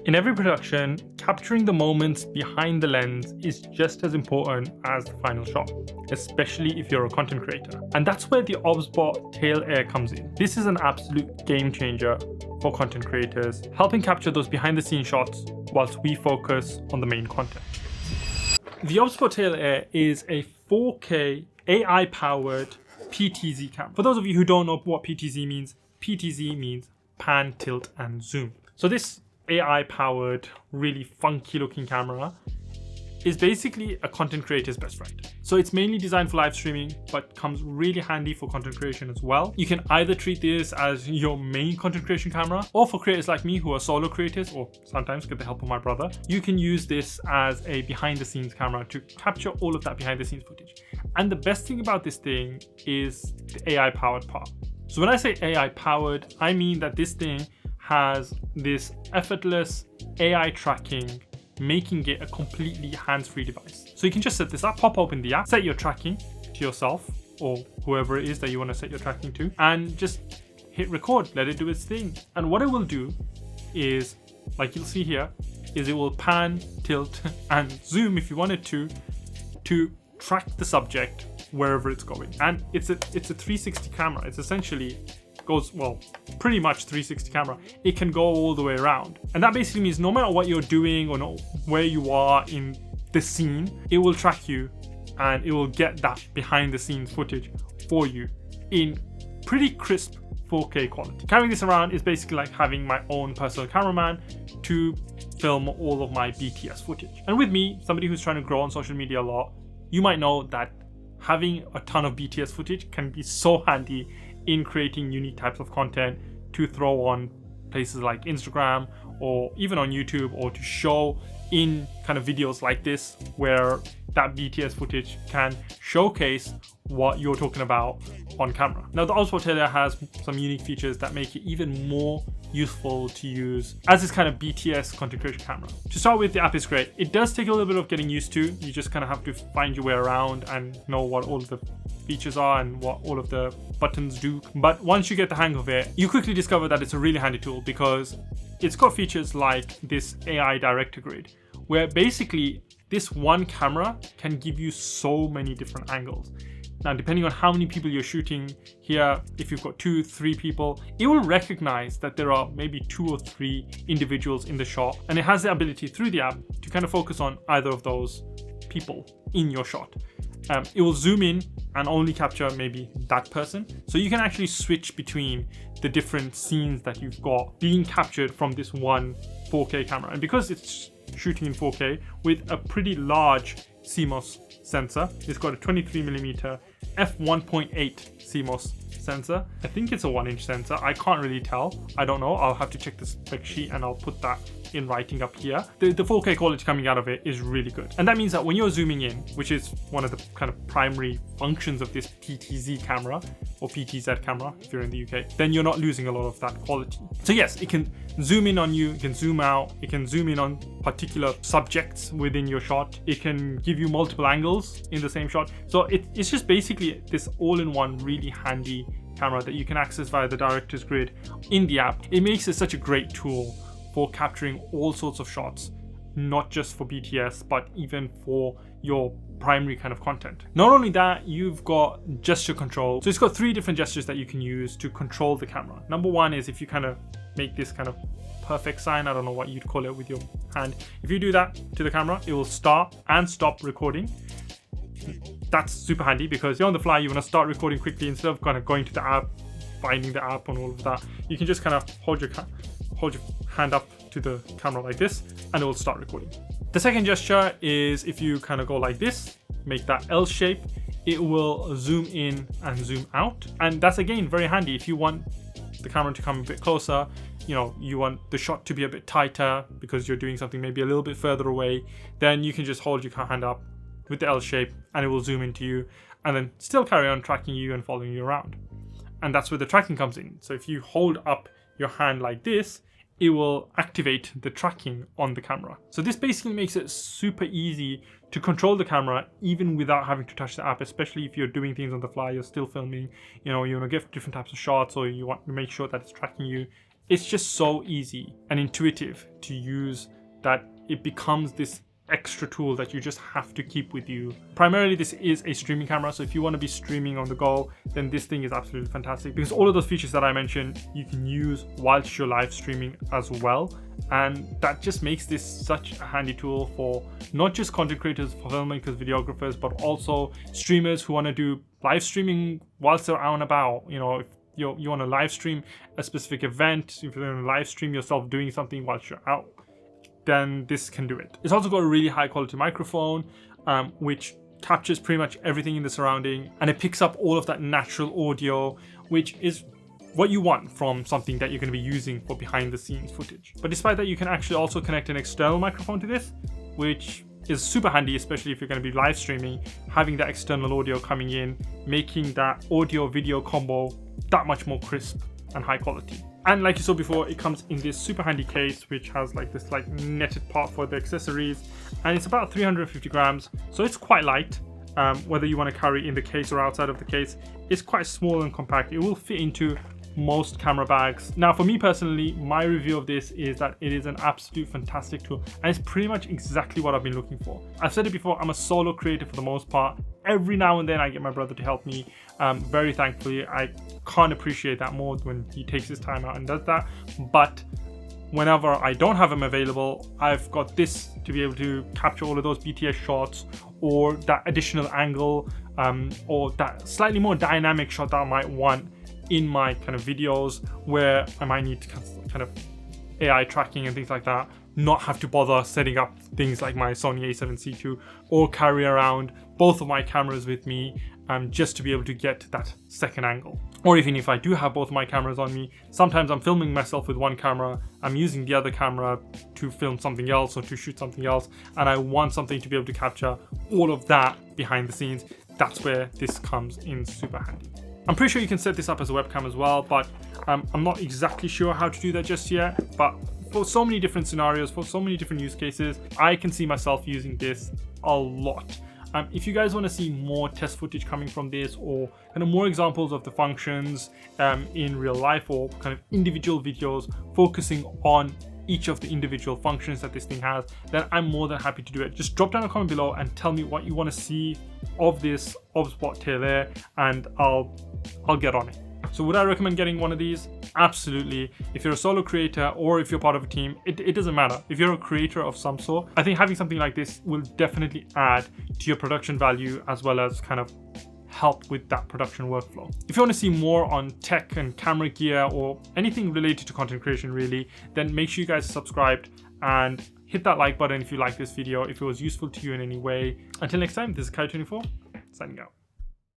In every production, capturing the moments behind the lens is just as important as the final shot, especially if you're a content creator. And that's where the OBSBOT tail air comes in. This is an absolute game changer for content creators, helping capture those behind the scenes shots whilst we focus on the main content. The OBSBOT tail air is a 4K AI powered PTZ camera. For those of you who don't know what PTZ means pan, tilt and zoom. So this AI powered, really funky looking camera is basically a content creator's best friend. So it's mainly designed for live streaming, but comes really handy for content creation as well. You can either treat this as your main content creation camera, or for creators like me who are solo creators, or sometimes get the help of my brother, you can use this as a behind the scenes camera to capture all of that behind the scenes footage. And the best thing about this thing is the AI powered part. So when I say AI powered, I mean that this thing has this effortless AI tracking, making it a completely hands-free device. So you can just set this up, pop open the app, set your tracking to yourself or whoever it is that you want to set your tracking to, and just hit record, let it do its thing. And what it will do is, like you'll see here, is it will pan, tilt and zoom if you wanted to track the subject wherever it's going. And it's a 360 camera. It's essentially goes, well, pretty much 360 camera. It can go all the way around. And that basically means no matter what you're doing or where you are in the scene, it will track you and it will get that behind the scenes footage for you in pretty crisp 4K quality. Carrying this around is basically like having my own personal cameraman to film all of my BTS footage. And with me, somebody who's trying to grow on social media a lot, you might know that having a ton of BTS footage can be so handy in creating unique types of content to throw on places like Instagram or even on YouTube, or to show in kind of videos like this where that BTS footage can showcase what you're talking about on camera. Now the OBSBOT tail air has some unique features that make it even more useful to use as this kind of BTS content creation camera. To start with, the app is great. It does take a little bit of getting used to. You just kind of have to find your way around and know what all of the features are and what all of the buttons do. But once you get the hang of it, you quickly discover that it's a really handy tool because it's got features like this AI director grid, where basically this one camera can give you so many different angles. Now, depending on how many people you're shooting here, if you've got 2-3 people, it will recognize that there are maybe 2 or 3 individuals in the shot. And it has the ability through the app to kind of focus on either of those people in your shot. It will zoom in and only capture maybe that person. So you can actually switch between the different scenes that you've got being captured from this one 4K camera. And because it's shooting in 4K with a pretty large CMOS sensor, it's got a 23mm f1.8 CMOS sensor. I think it's a 1-inch sensor. I can't really tell. I don't know. I'll have to check the spec sheet and I'll put that in writing up here. The 4K quality coming out of it is really good. And that means that when you're zooming in, which is one of the kind of primary functions of this PTZ camera or PTZ camera if you're in the UK, then you're not losing a lot of that quality. So yes, it can zoom in on you, it can zoom out, it can zoom in on particular subjects within your shot. It can give you multiple angles in the same shot. So it's just basically this all-in-one really handy camera that you can access via the director's grid in the app. It makes it such a great tool for capturing all sorts of shots, not just for BTS, but even for your primary kind of content. Not only that, you've got gesture control. So it's got 3 different gestures that you can use to control the camera. Number 1 is if you kind of make this kind of perfect sign, I don't know what you'd call it with your hand. If you do that to the camera, it will start and stop recording. That's super handy because you're on the fly, you want to start recording quickly instead of kind of going to the app, finding the app and all of that. You can just kind of hold your hand up to the camera like this and it will start recording. The second gesture is if you kind of go like this, make that L shape, it will zoom in and zoom out. And that's again very handy if you want the camera to come a bit closer, you want the shot to be a bit tighter because you're doing something maybe a little bit further away, then you can just hold your hand up with the L shape and it will zoom into you and then still carry on tracking you and following you around. And that's where the tracking comes in. So if you hold up your hand like this, it will activate the tracking on the camera. So this basically makes it super easy to control the camera even without having to touch the app, especially if you're doing things on the fly, you're still filming, you want to get different types of shots or you want to make sure that it's tracking you. it's just so easy and intuitive to use that it becomes this extra tool that you just have to keep with you. Primarily, this is a streaming camera, so if you want to be streaming on the go, then this thing is absolutely fantastic, because all of those features that I mentioned you can use whilst you're live streaming as well, and that just makes this such a handy tool for not just content creators, for filmmakers, videographers, but also streamers who want to do live streaming whilst they're out and about. You know, if you want to live stream a specific event, if you want to live stream yourself doing something whilst you're out, then this can do it. It's also got a really high quality microphone, which captures pretty much everything in the surrounding, and it picks up all of that natural audio, which is what you want from something that you're going to be using for behind the scenes footage. But despite that, you can actually also connect an external microphone to this, which is super handy, especially if you're going to be live streaming. Having that external audio coming in, making that audio video combo that much more crisp and high quality. And like you saw before, it comes in this super handy case, which has like this like netted part for the accessories, and it's about 350 grams, so it's quite light. Whether you want to carry in the case or outside of the case, it's quite small and compact. It will fit into most camera bags. Now, for me personally, my review of this is that it is an absolute fantastic tool, and it's pretty much exactly what I've been looking for. I've said it before, I'm a solo creator for the most part. Every now and then I get my brother to help me. Very thankfully, I can't appreciate that more when he takes his time out and does that. But whenever I don't have him available, I've got this to be able to capture all of those BTS shots, or that additional angle, or that slightly more dynamic shot that I might want in my kind of videos, where I might need to kind of AI tracking and things like that, not have to bother setting up things like my Sony a7C II, or carry around both of my cameras with me, just to be able to get that second angle. Or even if I do have both of my cameras on me, sometimes I'm filming myself with one camera, I'm using the other camera to film something else or to shoot something else, and I want something to be able to capture all of that behind the scenes. That's where this comes in super handy. I'm pretty sure you can set this up as a webcam as well, but I'm not exactly sure how to do that just yet. But for so many different scenarios, for so many different use cases, I can see myself using this a lot. If you guys want to see more test footage coming from this, or kind of more examples of the functions in real life, or kind of individual videos focusing on each of the individual functions that this thing has, then I'm more than happy to do it. Just drop down a comment below and tell me what you want to see of this OBSBOT tail air, and I'll get on it. So would I recommend getting one of these? Absolutely. If you're a solo creator or if you're part of a team, it doesn't matter. If you're a creator of some sort, I think having something like this will definitely add to your production value, as well as kind of help with that production workflow. If you want to see more on tech and camera gear, or anything related to content creation really, then make sure you guys are subscribed and hit that like button if you like this video, if it was useful to you in any way. Until next time, this is Kai24 signing out.